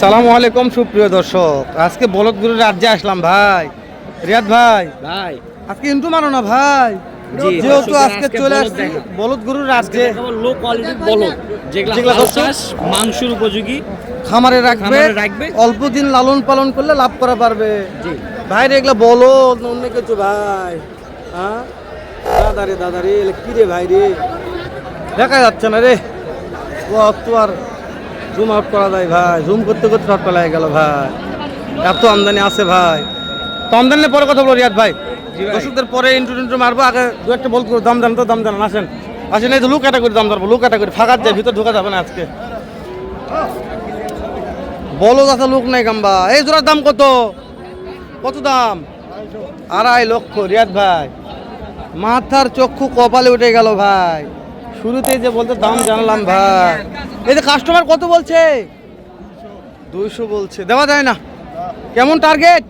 আসসালামু আলাইকুম সুপ্রিয় দর্শক, আজকে বলদগুরুর রাজ্যে আসলাম ভাই। রিয়াদ ভাই, আজকে ইন্টু মারো না ভাই, যেহেতু আজকে চলে আসছি বলদগুরুর রাজ্যে। লো কোয়ালিটির বলদ যেগুলো মাংসের উপযোগী, খামারে রাখবে, অল্প দিন লালন পালন করলে লাভ করা পারবে ভাই রে। এগুলা বলদ অন্য কিছু ভাই। হ্যাঁ দাদা রে কি রে ভাই রে, দেখা যাচ্ছে না রে। ও তো আর জুম আউট করা যায় ভাই, জুম করতে করতে শর্ট পেলায় গেল ভাই। এত আমদানি আছে ভাই, তো আমদানি পরে কথা বলো রিয়াদ ভাই। দর্শকদের পরে ইন্টু মারবো, আগে দু একটা বল করে দাম জানো তো, দাম জানান। আসেন এই যে লু ক্যাটাগরি দাম জানবো, লু ক্যাটাগরি ফাঁকার যায়, ভিতর ঢোকা যাবে না আজকে। বলো দাদা লোক নাই গাম্বা। এই জোড়ার দাম কত? কত দাম? 2.5 লক্ষ। রিয়াদ ভাই মাথার চক্ষু কপালে উঠে গেল ভাই, শুরুতেই যে বলতে দাম জানলাম ভাই। এই যে কাস্টমার কত বলছে? 200 বলছে, দেওয়া যায় না। কেমন টার্গেট?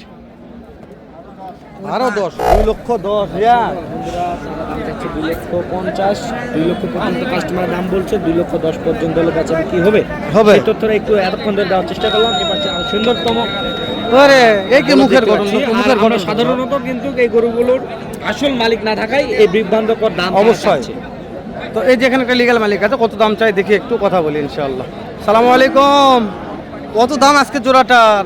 আরো 10, 2,10,000। রিয়াদ 2,50,000, 2 লক্ষ পর্যন্ত কাস্টমার দাম বলছে। 2,10,000 পর্যন্ত হলে বেচা বিক্রি হবে। এই তথ্যটা একটু এতক্ষণ ধরে দেওয়ার চেষ্টা করলাম। এবার সুন্দরতম মুখের গঠন, মুখের গঠন। সাধারণত কিন্তু এই গরুগুলোর আসল মালিক না থাকায় এই বিভ্রান্তকর দাম অবশ্যই। তো এই যে এখানে একটা লিগ্যাল মালিক আছে, কত দাম চাই দেখি, একটু কথা বলি ইনশাআল্লাহ। সালামু আলাইকুম, কত দাম আজকে জোড়াটার?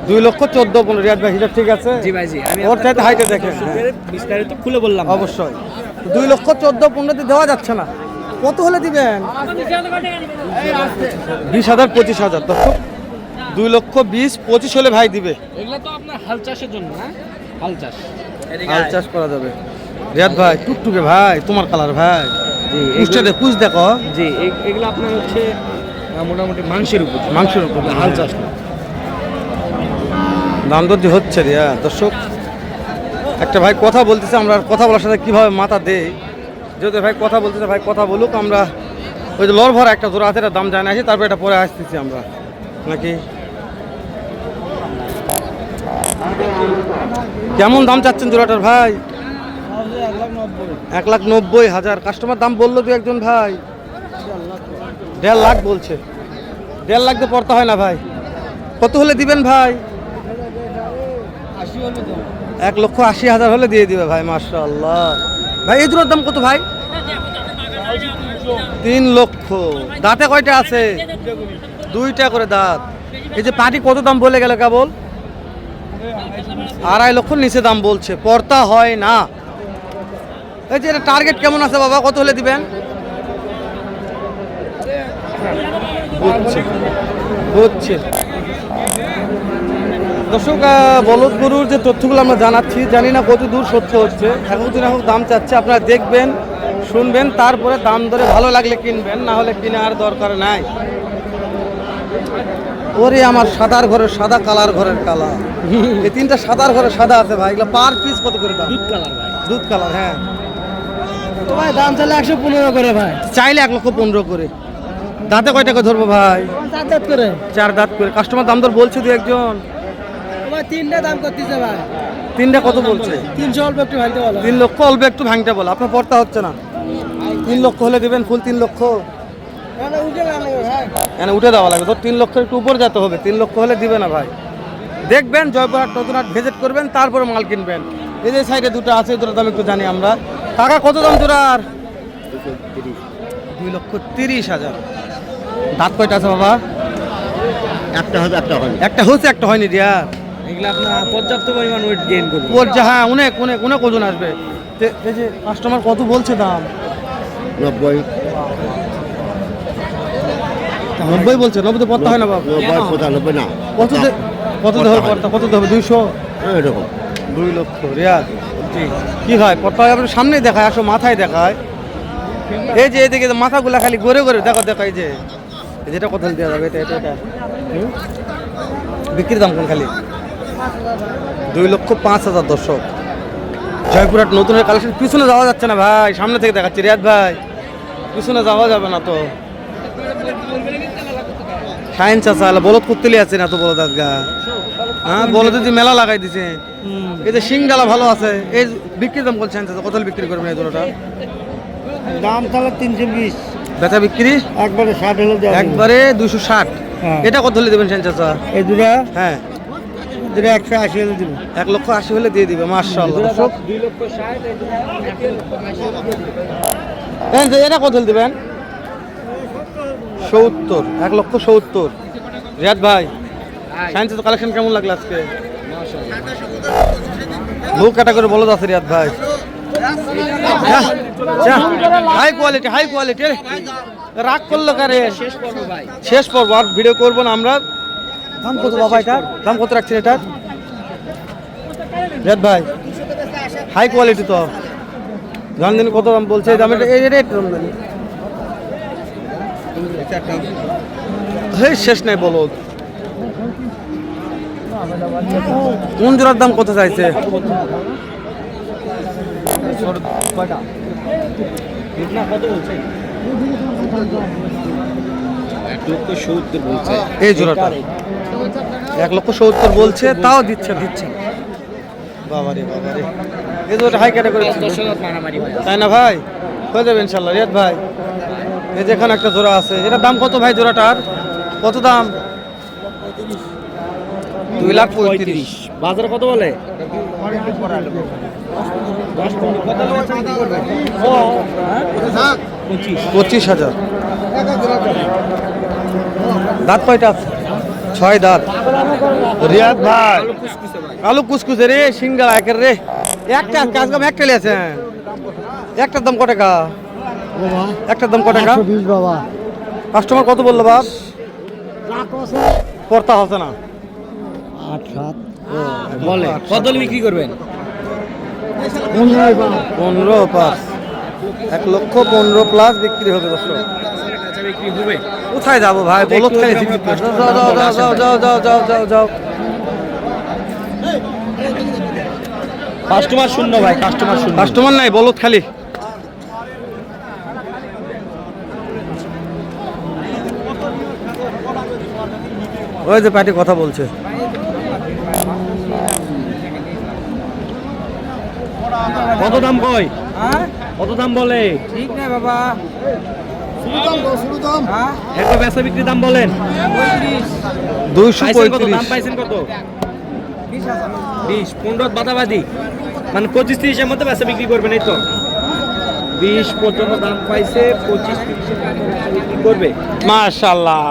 2,14,15,000। রিয়াদ ভাই হিসাব ঠিক আছে? জি ভাই জি, আমি ওর চাইতে হাইটে দেখেন, বিস্তারিত খুলে বললাম। অবশ্যই 2,14,15,000 দেওয়া যাচ্ছে না। কত হলে দিবেন? 20,000 25,000। দর্শক 2,20,25 হলে ভাই দিবে। এগুলো তো আপনার হাল চাষের জন্য না? হাল চাষ করা যাবে। রিয়াদ ভাই টুকটুকে ভাই, তোমার কালার ভাই। কুচ দেখো। জি এগুলো আপনার হচ্ছে মোটামুটি মাংসের উপর হাল চাষ না। দাম দর হচ্ছে রিয়া। দর্শক একটা ভাই কথা বলতেছে, আমরা কথা বলার সাথে কিভাবে মাথা দেই। যেহেতু ভাই কথা বলতেছে, ভাই কথা বলুক। আমরা ওই যে লর ভরা একটা জোড়া আছে, দাম জানা আছে, তারপরে এটা পরে আসতেছি আমরা নাকি। কেমন দাম চাচ্ছেন জোড়াটার ভাই? 1,90,000। কাস্টমার দাম বললো দু একজন ভাই 1.5 লাখ বলছে। 1.5 লাখ দিয়ে পড়তে হয় না ভাই। কত হলে দিবেন ভাই? 1,80,000 হলে দিয়ে দিবে ভাই। মাশাআল্লাহ ভাই। এই জোড়ার দাম কত ভাই? 3 লক্ষ। দাঁতে কয়টা আছে? 2টা করে দাঁত। এই যে পাটি কত দাম বলে গেল কেবল? 2.5 লক্ষ নিচে দাম বলছে, পড়তা হয় না। এই যে এটা টার্গেট কেমন আছে বাবা, কত হলে দিবেন? বুঝছে দর্শক, বলদ গরুর যে তথ্যগুলো আমরা জানাচ্ছি, জানি না কত দূর সত্য হচ্ছে। এখন দাম চাচ্ছে, আপনারা দেখবেন শুনবেন, তারপরে দাম ধরে ভালো লাগলে কিনবেন, না হলে কেনার দরকার নাই। ওরে আমার সাদার ঘরের সাদা, কালার ঘরের কালা। এই 3টা সাদার ঘরে সাদা আছে ভাই। এগুলো পার পিস কত করে দাম? দুধ কালার। হ্যাঁ তো ভাই দাম চাইলে 115 করে ভাই, চাইলে 1,15,000 করে। দাঁতে কয় টাকা ধরবো ভাই? 4 দাঁত করে। 4 দাঁত করে। কাস্টমার দাম দর বলছে দু একজন। ভাই 3টা দাম করতেছে ভাই। 3টা কত বলছে? 300 অল্প একটু ভাঙতে বলো। 3 লক্ষ অল্প একটু ভাঙতে বলো। আপনার পড়তা হচ্ছে না। 3 লক্ষ হলে দিবেন, ফুল 3 লক্ষ। উঠে দেওয়া লাগবে তো। 3 লক্ষের একটু উপর যেতে হবে। 3 লক্ষ হলে দিবে না ভাই। দেখবেন জয়পুরহাট নতুন হাট ভিজিট করবেন, তারপরে মাল কিনবেন। এই যে সাইডে দুটো আছে, দুটো দাম একটু জানি আমরা। টাকা কত দাম জোড়ার? 2,30,000। দাঁত কয়টা আছে বাবা? একটা হচ্ছে একটা হয়নি। একটা হচ্ছে, একটা হয়নি। রিয়া এগুলো আপনার পর্যাপ্ত পরিমাণ ওয়েট গেইন করবে। হ্যাঁ, অনেক অনেক অনেক ওজন আসবে। এই যে কাস্টমার কত বলছে দাম? 90 বলছে। 90 পড়তে হয় না বাবা? 95 না। কত দেবে পড়তা? কত দেবে? 200 এরকম। 2 লক্ষ। রিয়াদ কি হয় পড়তে হয়? আপনার সামনেই দেখায়, আসো মাথায় দেখায়। এই যে এদিকে মাথাগুলা খালি ঘুরে ঘুরে দেখো। এই যে যেটা কত দেওয়া যাবে? এটা বিক্রির দাম কোন খালি? 2,05,000। দর্শক জয়পুরহাট নতুনের কালেকশন। পিছনে যাওয়া যাচ্ছে না ভাই, সামনে থেকে দেখাচ্ছি। রিয়াদ ভাই পিছনে যাওয়া যাবে না তো। সাইন চাচা বলদ কুত্তলি আছে না তো? বলদ আজগা হ্যাঁ, বলদ যদি মেলা লাগাই দিছে। এই যে সিংডালা ভালো আছে। এই বিক্রির দাম বলছেন কত বিক্রি করবেন এই জোড়াটা? দাম তাহলে 320। বেচা বিক্রি একবারে 60 হলে দেওয়া যাবে। একবারে 260। হ্যাঁ। এটা কত হলে দেবেন সেন চাচা? এই দুটা হ্যাঁ 180 হলে দিব। 1,80,000 হলে দিয়ে দিবে। মাশাআল্লাহ দর্শক। 2,60,000 এটা কত হলে দিবেন? 70, 1,70,000। রিয়াদ ভাই সায়েন্স তো কালেকশন কেমন লাগলো আজকে? লো ক্যাটাগরি বলো আছে রিয়াদ ভাই। হাই কোয়ালিটি রাগ করলো কারে? শেষ পর্ব আর ভিডিও করবো না আমরা। দাম কত বাবা এটা? দাম কত রাখছেন এটা রিয়াদ ভাই? হাই কোয়ালিটি তো জানেন কত দাম বলছে? এই দাম এই রেট শেষ নাই বলো। কোন জোড়ার দাম কত চাইছে? এই জোড়াটা 1,70,000 বলছে, তাও দিচ্ছে। বাবারে এই জোড়াটা হাই ক্যাটাগরি তাই না ভাই? হয়ে যাবে ইনশাল্লাহ রিয়াদ ভাই। এই যেখানে একটা জোড়া আছে, এটার দাম কত ভাই? জোড়াটার কত দাম? 2,35,000। বাজারে কত বলে? 25,000। দাঁত কয়টা? 6 দাঁত। রিয়াদ ভাই আলু কুসকুসে রে, সিঙ্গারা একের রে। একটা একটা লিয়েছেন, একটার দাম কত টাকা? একটার দাম কত টাকা? 20 বাবা। কাস্টমার কত বললো বাপ? পড়তা হচ্ছে না। 8-7 বলে কত বিক্রি করবেন? 15 পাস। 1,15,000 প্লাস বিক্রি হবে দর্শক। বিক্রি হবে। কোথায় যাবো ভাই? বলত খাই। যাও। কাস্টমার শূন্য ভাই, কাস্টমার নাই, বলত খালি। ওই যে পার্টি কথা বলছে। কত দাম কয়? কত দাম বলে? ঠিক নাই বাবা। একটা বেচা বিক্রি দাম বলেন। 235। দাম পাইছেন কত? 20, 15 বাদাবাদি, মানে 25-30 এর মধ্যে বেচা বিক্রি করবেন, এই তো 20 পর্যন্ত দাম পাইছে। 25-30 বিক্রি করবে। মাশাআল্লাহ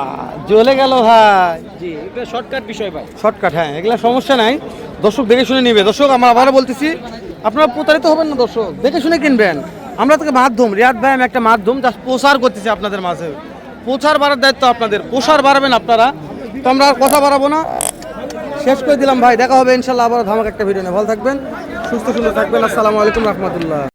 জ্বলে গেল ভাই। জি, এটা শর্টকাট বিষয় ভাই। শর্টকাট, হ্যাঁ এগুলা সমস্যা নাই। দর্শক দেখে শুনে নিবে। দর্শক আমরা আবারও বলতেছি, আপনারা প্রতারিত হবেন না দর্শক, দেখে শুনে কিনবেন। আমরা তোকে মাধ্যম, রিয়াদ ভাই আমি একটা মাধ্যম, জাস্ট প্রচার করতেছি আপনাদের মাঝে। প্রচার বাড়ার দায়িত্ব আপনাদের, প্রসার বাড়াবেন আপনারা। তো আমরা আর কথা বাড়াবো না, শেষ করে দিলাম ভাই। দেখা হবে ইনশাল্লাহ আবার ধামাক একটা ভিডিও নিয়ে। ভালো থাকবেন, সুস্থ সুন্দর থাকবেন। আসসালামু আলাইকুম রহমতুল্লাহ।